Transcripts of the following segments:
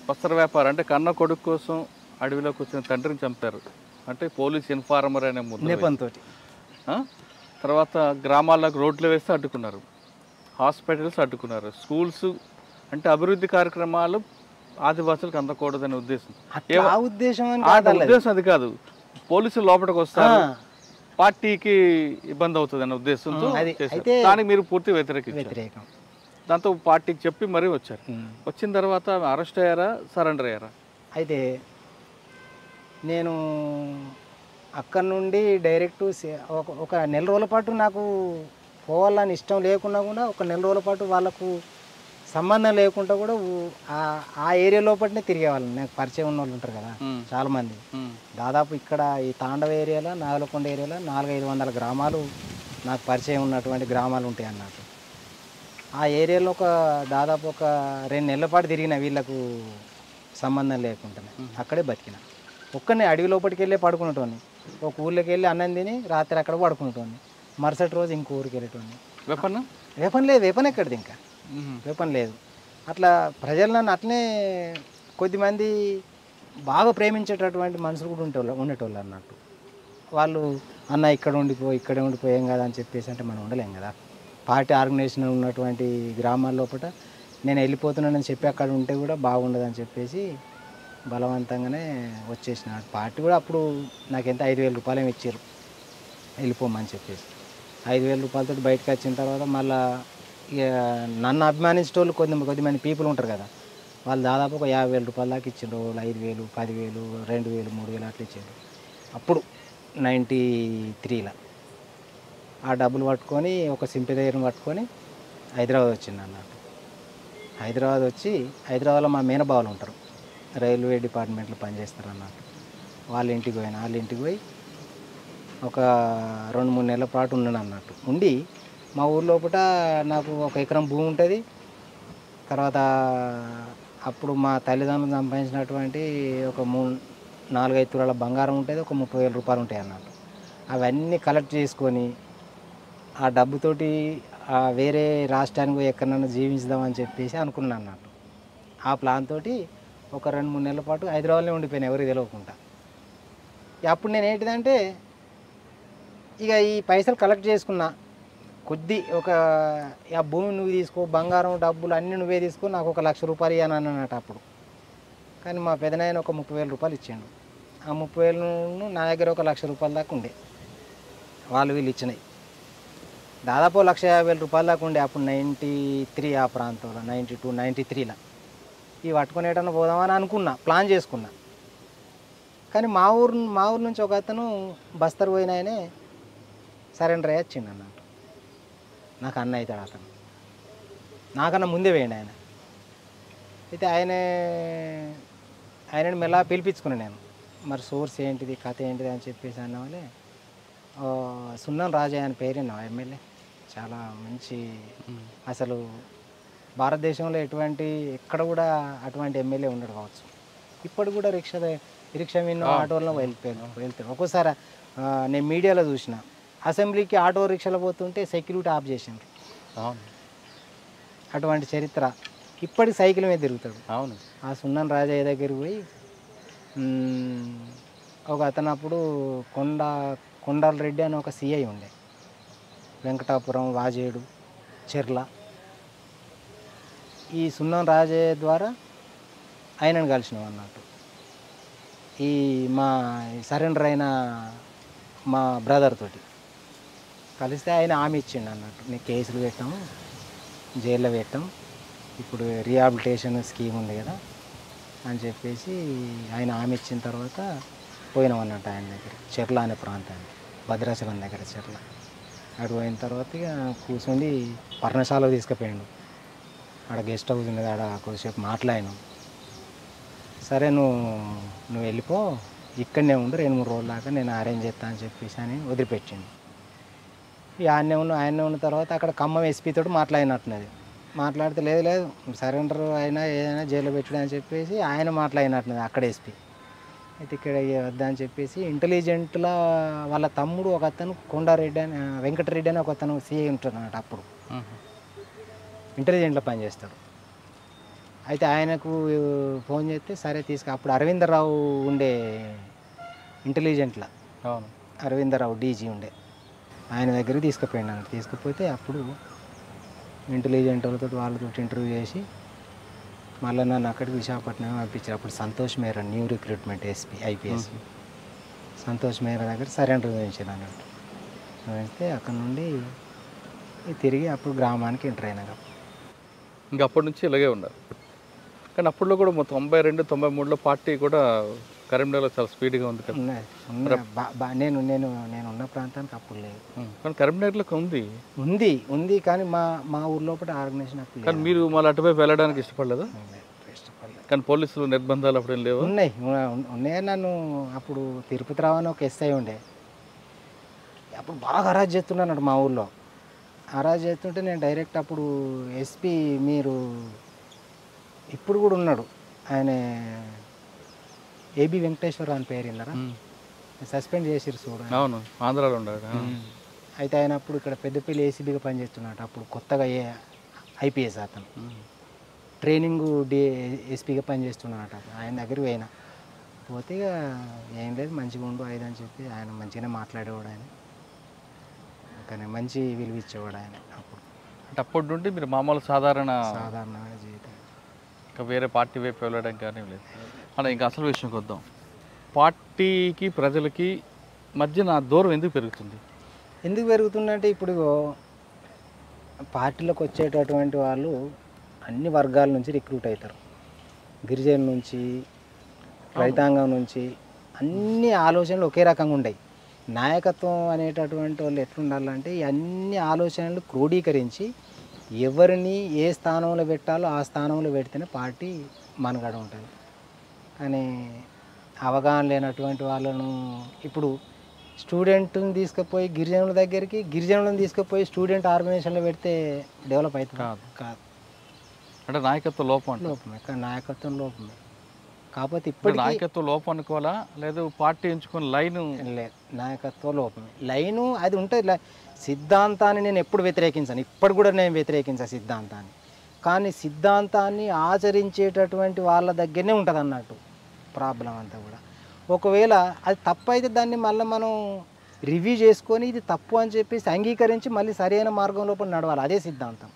వస్త్ర వ్యాపారం అంటే కన్న కొడుకు కోసం అడవిలోకి వచ్చిన తండ్రిని చంపారు అంటే పోలీస్ ఇన్ఫార్మర్ అనే నేపంతో తర్వాత గ్రామాలకు రోడ్లు వేస్తే అడ్డుకున్నారు, హాస్పిటల్స్ అడ్డుకున్నారు, స్కూల్స్ అంటే అభివృద్ధి కార్యక్రమాలు ఆదివాసులకు అందకూడదనే ఉద్దేశం. ఉద్దేశం అది కాదు, పోలీసులు లోపలికి వస్తారు, పార్టీకి ఇబ్బంది అవుతుంది అనే ఉద్దేశంతో దానికి మీరు పూర్తి వ్యతిరేకం. దాంతో పార్టీకి చెప్పి మరీ వచ్చారు. వచ్చిన తర్వాత అరెస్ట్ అయ్యారా, సరెండర్ అయ్యారా? అయితే నేను అక్కడి నుండి డైరెక్ట్ ఒక నెల రోజుల పాటు నాకు పోవాలని ఇష్టం లేకున్నా కూడా ఒక నెల రోజుల పాటు వాళ్ళకు సంబంధం లేకుండా కూడా ఆ ఏరియా లోపలనే తిరిగేవాళ్ళం. నాకు పరిచయం ఉన్న వాళ్ళు ఉంటారు కదా చాలామంది. దాదాపు ఇక్కడ ఈ తాండవ ఏరియాలో, నాగలకొండ ఏరియాలో 400-500 గ్రామాలు నాకు పరిచయం ఉన్నటువంటి గ్రామాలు ఉంటాయి అన్నట్టు. ఆ ఏరియాలో దాదాపు ఒక 2 నెలల పాటు తిరిగిన వీళ్ళకు సంబంధం లేకుండానే అక్కడే బతికిన. ఒక్కనే అడవి లోపలికి వెళ్ళి పడుకునేటోని, ఒక ఊళ్ళోకి వెళ్ళి అన్నం తిని రాత్రి అక్కడ పడుకునేటోని, మరుసటి రోజు ఇంకో ఊరికి వెళ్ళేటోని. వెపన్ లేదు, వెపన్ ఎక్కడిది, ఇంకా వెపన్ లేదు. అట్లా ప్రజలు నన్ను అట్లనే కొద్దిమంది బాగా ప్రేమించేటటువంటి మనుషులు కూడా ఉండేటోళ్ళు అన్నట్టు. వాళ్ళు అన్న ఇక్కడే ఉండిపోయాం కదా అని చెప్పేసి అంటే మనం ఉండలేం కదా. పార్టీ ఆర్గనైజేషన్ ఉన్నటువంటి గ్రామాల లోపల నేను వెళ్ళిపోతున్నానని చెప్పి అక్కడ ఉంటే కూడా బాగుండదని చెప్పేసి బలవంతంగానే వచ్చేసిన. పార్టీ కూడా అప్పుడు నాకు ఎంత 5,000 రూపాయలు ఇచ్చారు వెళ్ళిపోమని చెప్పేసి. 5,000 రూపాయలతో బయటకు వచ్చిన తర్వాత మళ్ళీ ఇక నన్ను అభిమానించేటోళ్ళు కొద్దిమంది పీపుల్ ఉంటారు కదా, వాళ్ళు దాదాపు ఒక 50,000 రూపాయల దాకా ఇచ్చిండ్రు. 5,000, 10,000, 2,000, 3,000 అట్లా ఇచ్చారు అప్పుడు 93లో. ఆ డబ్బులు పట్టుకొని ఒక సింపదైర్యం పట్టుకొని హైదరాబాద్ వచ్చింది అన్నట్టు. హైదరాబాద్ వచ్చి హైదరాబాద్లో మా మేనబావులు ఉంటారు, రైల్వే డిపార్ట్మెంట్లో పనిచేస్తారు అన్నట్టు. వాళ్ళ ఇంటికి పోయి ఒక 2-3 నెలల పాటు ఉన్నాను అన్నట్టు. ఉండి మా ఊరు లోపల నాకు 1 ఎకరం భూమి ఉంటుంది. తర్వాత అప్పుడు మా తల్లిదండ్రులు సంపాదించినటువంటి ఒక 4-5 తులాల బంగారం ఉంటుంది, ఒక 30,000 రూపాయలు ఉంటాయి అన్నట్టు. అవన్నీ కలెక్ట్ చేసుకొని ఆ డబ్బుతోటి వేరే రాష్ట్రానికి ఎక్కడన్నా జీవించుదామని చెప్పేసి అనుకున్నాను అన్నట్టు. ఆ ప్లాన్ తోటి ఒక 2-3 నెలల పాటు హైదరాబాద్లో ఉండిపోయాను ఎవరికి తెలియకుండా. అప్పుడు నేను ఏంటిదంటే ఇక ఈ పైసలు కలెక్ట్ చేసుకున్నా, ఆ భూమి నువ్వు తీసుకో, బంగారం డబ్బులు అన్నీ నువ్వే తీసుకో, నాకు 1,00,000 రూపాయలు ఇవ్వను అన్నట్టు అప్పుడు. కానీ మా పెదనాయన ఒక 30,000 రూపాయలు ఇచ్చాడు. ఆ 30,000 నా దగ్గర 1,00,000 రూపాయల దాకా ఉండే, వీళ్ళు ఇచ్చినాయి. దాదాపు 1,50,000 రూపాయల దాకా ఉండే అప్పుడు 93 ఆ ప్రాంతంలో, 92, 93లో. ఇవి పట్టుకొని ఏటన్నా పోదామని అనుకున్నా, ప్లాన్ చేసుకున్నా. కానీ మా ఊరు నుంచి ఒక అతను బస్తర్ పోయిన ఆయనే సరెండర్ అయ్యి వచ్చిండు అన్నట్టు. నాకు అన్న అవుతాడు అతను, నాకన్నా ముందే వేయండి ఆయన. అయితే ఆయనని మెల్ల పిలిపించుకున్నాను నేను. మరి సోర్స్ ఏంటిది, కథ ఏంటిది అని చెప్పేసి అన్న వాళ్ళే సున్నం రాజయ్య అని పేరు నా ఎమ్మెల్యే, చాలా మంచి, అసలు భారతదేశంలో ఎక్కడ కూడా అటువంటి ఎమ్మెల్యే ఉండడు కావచ్చు. ఇప్పుడు కూడా రిక్షా మీద ఆటోలో వెళ్తాడు. ఒక్కోసారి నేను మీడియాలో చూసిన, అసెంబ్లీకి ఆటో రిక్షాలో పోతుంటే సెక్యూరిటీ ఆఫ్ చేసిండ్రు. అటువంటి చరిత్ర. ఇప్పటికి సైకిల్ మీద తిరుగుతాడు. అవును. ఆ సున్నం రాజయ్య దగ్గరికి పోయి ఒక అతను అప్పుడు కొండాల రెడ్డి అని ఒక సిఐ ఉండే, వెంకటాపురం, వాజేడు, చెర్ల. ఈ సున్నం రాజయ్య ద్వారా ఆయనను కలిసినాం అన్నట్టు. ఈ మా సరెండర్ అయిన మా బ్రదర్ తోటి కలిస్తే ఆయన హామీ ఇచ్చిండు అన్నట్టు, నీకు కేసులు పెట్టాము, జైల్లో పెట్టాం, ఇప్పుడు రీహాబిలిటేషన్ స్కీమ్ ఉంది కదా అని చెప్పేసి ఆయన హామీ ఇచ్చిన తర్వాత పోయినాం అన్నట్టు ఆయన దగ్గర. చెర్ల అనే ప్రాంతాన్ని, భద్రాచలం దగ్గర చెర్ల. అక్కడ పోయిన తర్వాత ఇక కూర్చొని పర్ణశాలకు తీసుకుపోయాడు. ఆడ గెస్ట్ హౌస్ ఉంది, ఆడ కొద్దిసేపు మాట్లాడినాం. సరే నువ్వు వెళ్ళిపో, ఇక్కడనే ఉండు, 2-3 రోజుల దాకా నేను అరేంజ్ చేస్తా అని చెప్పేసి అని వదిలిపెట్టిండు. ఇక ఆయనే ఉన్న తర్వాత అక్కడ ఖమ్మం ఎస్పీ తోటి మాట్లాడినట్టున్నది. మాట్లాడితే లేదు సరెండర్ అయినా ఏదైనా జైల్లో పెట్టడం అని చెప్పేసి ఆయన మాట్లాడినట్టున్నది అక్కడ ఎస్పీ. అయితే ఇక్కడ వద్దా అని చెప్పేసి ఇంటెలిజెంట్ల వాళ్ళ తమ్ముడు ఒక అతను కొండారెడ్డి అని, వెంకటరెడ్డి అని ఒక అతను సిఐ ఉంటాడు అన్నట్టు. అప్పుడు ఇంటెలిజెంట్లో పనిచేస్తాడు. అయితే ఆయనకు ఫోన్ చేస్తే సరే అప్పుడు అరవిందరావు ఉండే ఇంటెలిజెంట్లా, అవును. అరవిందరావు డీజీ ఉండే, ఆయన దగ్గరికి తీసుకుపోయినాను. తీసుకుపోతే అప్పుడు ఇంటెలిజెంట్ వాళ్ళతో ఇంటర్వ్యూ చేసి మళ్ళీ నన్ను అక్కడికి విశాఖపట్నం పంపించారు. అప్పుడు సంతోష్ మేర new recruitment SP IPS Santosh మేర దగ్గర సరెండర్ చూపించాను అన్నట్టు. చూపిస్తే అక్కడ నుండి తిరిగి అప్పుడు గ్రామానికి ఎంటర్ అయినాక ఇంకా అప్పటి నుంచి ఇలాగే ఉన్నారు. కానీ అప్పట్లో కూడా 92, 93లో పార్టీ కూడా కరీంనగర్లో చాలా స్పీడ్గా ఉంది కదా. నేను ఉన్న ప్రాంతానికి అప్పుడు లేదు, కానీ కరీంనగర్లో ఉంది కానీ మా ఊర్లో ఆర్గనైజేషన్ అప్పుడు కానీ మీరు మళ్ళీ అటువైపు వెళ్ళడానికి ఇష్టపడలేదు. కానీ పోలీసులు నిర్బంధాలు అప్పుడు లేవు. ఉన్నాయి. నన్ను అప్పుడు తిరుపతి రావని ఒక ఎస్ఐ ఉండే, అప్పుడు బాగా హరాజ్ చేస్తున్నాడు మా ఊర్లో. హరాజ్ చేస్తుంటే నేను డైరెక్ట్ అప్పుడు ఎస్పీ మీరు ఇప్పుడు కూడా ఉన్నాడు ఆయన, ఏబి వెంకటేశ్వర అని పేరు విన్నారా? సస్పెండ్ చేసిరు చూడ. అవును, ఆంధ్రాలో ఉన్నాడు. అయితే ఆయన అప్పుడు ఇక్కడ పెద్దపల్లి ఏసీబీగా పనిచేస్తున్నాడు. అప్పుడు కొత్తగా ఐపీఎస్ అతను ట్రైనింగ్ ఎస్పీగా పనిచేస్తున్నాడు. ఆయన దగ్గరికి పోతే ఇక ఏం లేదు మంచిగా ఉండు ఐదు అని చెప్పి ఆయన మంచిగానే మాట్లాడేవాడు. ఆయన కానీ మంచి విలువ ఇచ్చేవాడు ఆయన. అంటే అప్పటి నుండి మీరు మామూలు సాధారణమైన జీవితం, ఇంకా వేరే పార్టీ వైపు వెళ్ళడం కానీ లేదు. అలా ఇంకా అసలు విషయంకి వద్దాం. పార్టీకి ప్రజలకి మధ్య నా దూరం ఎందుకు పెరుగుతుందంటే ఇప్పుడు పార్టీలోకి వచ్చేటటువంటి వాళ్ళు అన్ని వర్గాల నుంచి రిక్రూట్ అవుతారు. గిరిజనుల నుంచి, రైతాంగం నుంచి, అన్ని ఆలోచనలు ఒకే రకంగా ఉండవు. నాయకత్వం అనేటటువంటి వాళ్ళు ఎట్లుండాలంటే ఈ అన్ని ఆలోచనలు క్రోడీకరించి ఎవరిని ఏ స్థానంలో పెట్టాలో ఆ స్థానంలో పెడితేనే పార్టీ మనుగడ ఉంటుంది. కానీ అవగాహన లేనటువంటి వాళ్ళను ఇప్పుడు స్టూడెంట్ని తీసుకుపోయి గిరిజనుల దగ్గరికి, గిరిజనులను తీసుకుపోయి స్టూడెంట్ ఆర్గనైజేషన్లో పెడితే డెవలప్ అవుతుంది కాదు. అంటే నాయకత్వ లోపమే. నాయకత్వం లోపమే. కాకపోతే ఇప్పుడు నాయకత్వ లోపం అనుకోవాలా, లేదు పార్టీ ఎంచుకున్న లైను లేదు, నాయకత్వ లోపమే. లైను అది ఉంటుంది. సిద్ధాంతాన్ని నేను ఎప్పుడు వ్యతిరేకించాను, ఇప్పుడు కూడా నేను వ్యతిరేకించాను సిద్ధాంతాన్ని. కానీ సిద్ధాంతాన్ని ఆచరించేటటువంటి వాళ్ళ దగ్గరనే ఉంటుంది అన్నట్టు ప్రాబ్లం అంతా కూడా. ఒకవేళ అది తప్పు అయితే దాన్ని మళ్ళీ మనం రివ్యూ చేసుకొని ఇది తప్పు అని చెప్పేసి అంగీకరించి మళ్ళీ సరైన మార్గం లోపల నడవాలి. అదే సిద్ధాంతం.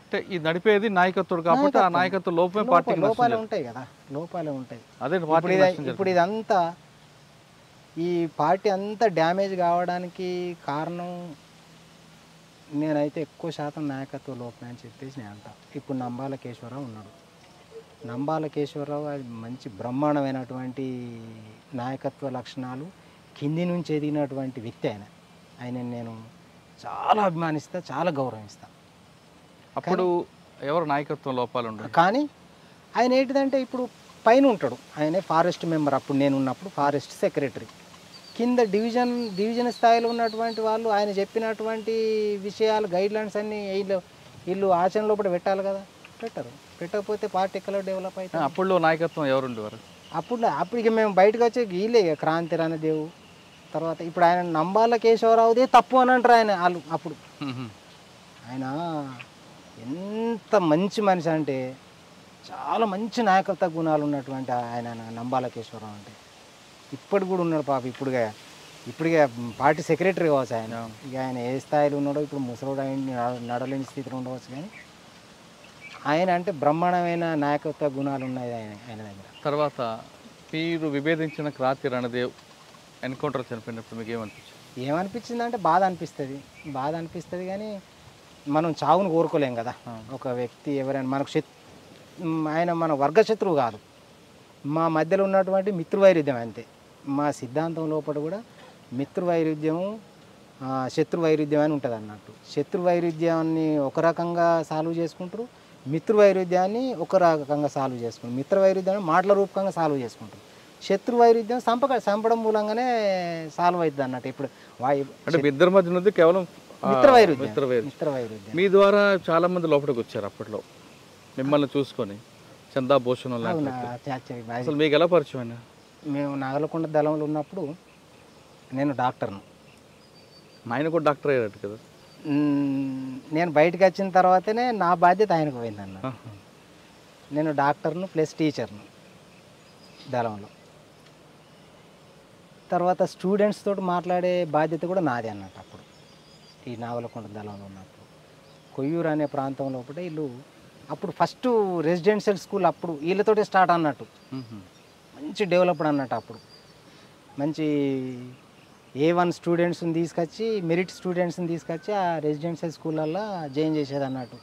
అంటే ఇది నడిపేది నాయకత్వం కాబట్టి ఆ నాయకత్వ లోపమే పార్టీ. లోపాలే ఉంటాయి కదా, లోపాలే ఉంటాయి. అదే ఇప్పుడు ఇదంతా ఈ పార్టీ అంతా డ్యామేజ్ కావడానికి కారణం నేనైతే ఎక్కువ శాతం నాయకత్వ లోపమే అని చెప్పేసి నేను అంటా. ఇప్పుడు నంబాల కేశవరావు ఉన్నాడు. నంబాల కేశవరావు అది మంచి బ్రహ్మాండమైనటువంటి నాయకత్వ లక్షణాలు కింది నుంచి ఎదిగినటువంటి వ్యక్తి. ఆయన నేను చాలా అభిమానిస్తా, చాలా గౌరవిస్తా. అప్పుడు ఎవరు నాయకత్వం లోపాలు ఉండవు. కానీ ఆయన ఏంటిదంటే ఇప్పుడు పైన ఉంటాడు, ఆయనే ఫారెస్ట్ మెంబర్. అప్పుడు నేను ఉన్నప్పుడు ఫారెస్ట్ సెక్రటరీ. కింద డివిజన్ స్థాయిలో ఉన్నటువంటి వాళ్ళు ఆయన చెప్పినటువంటి విషయాలు గైడ్లైన్స్ అన్నీ వీళ్ళు ఆచరణలో కూడా పెట్టాలి కదా, పెట్టకపోతే పార్టీ ఎక్కడ డెవలప్ అవుతుంది. అప్పుడు నాయకత్వం ఎవరు ఉండేవారు? అప్పుడు ఇక మేము బయటకు వచ్చే వీళ్ళే ఇక క్రాంతి రాణదేవు తర్వాత ఇప్పుడు ఆయన నంబాల కేశవరావుదే తప్పు అని అంటారు ఆయన వాళ్ళు. అప్పుడు ఆయన ఎంత మంచి మనిషి అంటే చాలా మంచి నాయకత్వ గుణాలు ఉన్నటువంటి ఆయన నంబాల కేశవరావు అంటే ఇప్పటికి కూడా ఉన్నాడు పాప. ఇప్పుడుగా పార్టీ సెక్రటరీ కావచ్చు ఆయన. ఇక ఆయన ఏ స్థాయిలో ఉన్నాడో ఇప్పుడు ముసలోడు ఆయన నడలేని స్థితిలో ఉండవచ్చు. కానీ ఆయన అంటే బ్రహ్మాండమైన నాయకత్వ గుణాలు ఉన్నాయి ఆయన దగ్గర. తర్వాత మీరు విభేదించిన క్రాంతి రణదేవ్ ఎన్కౌంటర్ చనిపోయినప్పుడు మీకు ఏమనిపించింది అంటే బాధ అనిపిస్తుంది. కానీ మనం చావును కోరుకోలేం కదా. ఒక వ్యక్తి ఎవరైనా మనకు ఆయన మన వర్గశత్రువు కాదు, మా మధ్యలో ఉన్నటువంటి మిత్రువైరుధ్యం అంతే. మా సిద్ధాంతం లోపల కూడా మిత్రువైరుధ్యము శత్రువైరుధ్యం అని ఉంటుంది అన్నట్టు. శత్రువైరుధ్యాన్ని ఒక రకంగా సాల్వ్ చేసుకుంటారు, మిత్రువైరుధ్యాన్ని ఒక రకంగా సాల్వ్ చేసుకుంటారు. మిత్రవైరుధ్యాన్ని మాటల రూపకంగా సాల్వ్ చేసుకుంటారు. శత్రువైరుధ్యం చంపడం మూలంగానే సాల్వ్ అవుతుంది అన్నట్టు. ఇప్పుడు అంటే ఇద్దరి మధ్య ఉన్నది కేవలం మిత్రవైరుధ్యం. మీ ద్వారా చాలా మంది లోపలికి వచ్చారు అప్పట్లో మిమ్మల్ని చూసుకొని. చందా భూషణ్ అసలు మీకు ఎలా పరిచయం అయినా? మేము నాగలకొండ దళంలో ఉన్నప్పుడు నేను డాక్టర్ను. ఆయన కూడా డాక్టర్ అయ్యాడు కదా. నేను బయటకు వచ్చిన తర్వాతనే నా బాధ్యత ఆయనకు పోయిందన్న. నేను డాక్టర్ను ప్లస్ టీచర్ను దళంలో. తర్వాత స్టూడెంట్స్ తోటి మాట్లాడే బాధ్యత కూడా నాది అన్నట్టు అప్పుడు ఈ నావలకొండ దళంలో ఉన్నప్పుడు. కొయ్యూరు అనే ప్రాంతం లోపల వీళ్ళు అప్పుడు ఫస్ట్ రెసిడెన్షియల్ స్కూల్ అప్పుడు వీళ్ళతోటే స్టార్ట్ అన్నట్టు. మంచి డెవలప్డ్ అన్నట్టు అప్పుడు. మంచి A1 స్టూడెంట్స్ని తీసుకొచ్చి మెరిట్ స్టూడెంట్స్ని తీసుకొచ్చి ఆ రెసిడెన్షియల్ స్కూళ్ళల్లో జాయిన్ చేసేది అన్నట్టు.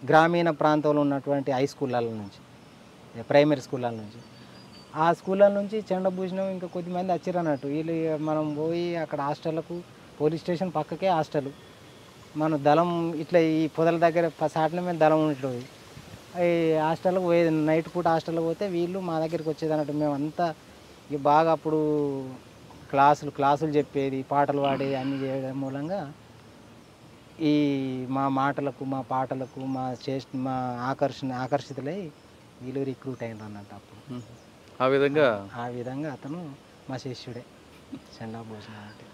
గ్రామీణ ప్రాంతంలో ఉన్నటువంటి హై స్కూళ్ళ నుంచి, ప్రైమరీ స్కూళ్ళ నుంచి, ఆ స్కూళ్ళ నుంచి చెండభూషణం ఇంకా కొద్దిమంది వచ్చారు అన్నట్టు. వీళ్ళు మనం పోయి అక్కడ హాస్టళ్లకు, పోలీస్ స్టేషన్ పక్కకే హాస్టల్, మనం దళం ఇట్లా ఈ పొదల దగ్గర సాటిన మీద దళం ఉంటుంది. ఈ హాస్టల్కి పోయేది, నైట్ పూట హాస్టల్కి పోతే వీళ్ళు మా దగ్గరికి వచ్చేది అన్నట్టు. మేమంతా ఇక బాగా అప్పుడు క్లాసులు చెప్పేది, పాటలు పాడేది అన్నీ చేయడం మూలంగా ఈ మా మాటలకు, మా పాటలకు, మా ఆకర్షితులై వీళ్ళు రిక్రూట్ అయినారు అన్నట్టు అప్పుడు. ఆ విధంగా అతను మా శిష్యుడే చెండాభూషణం అంటే.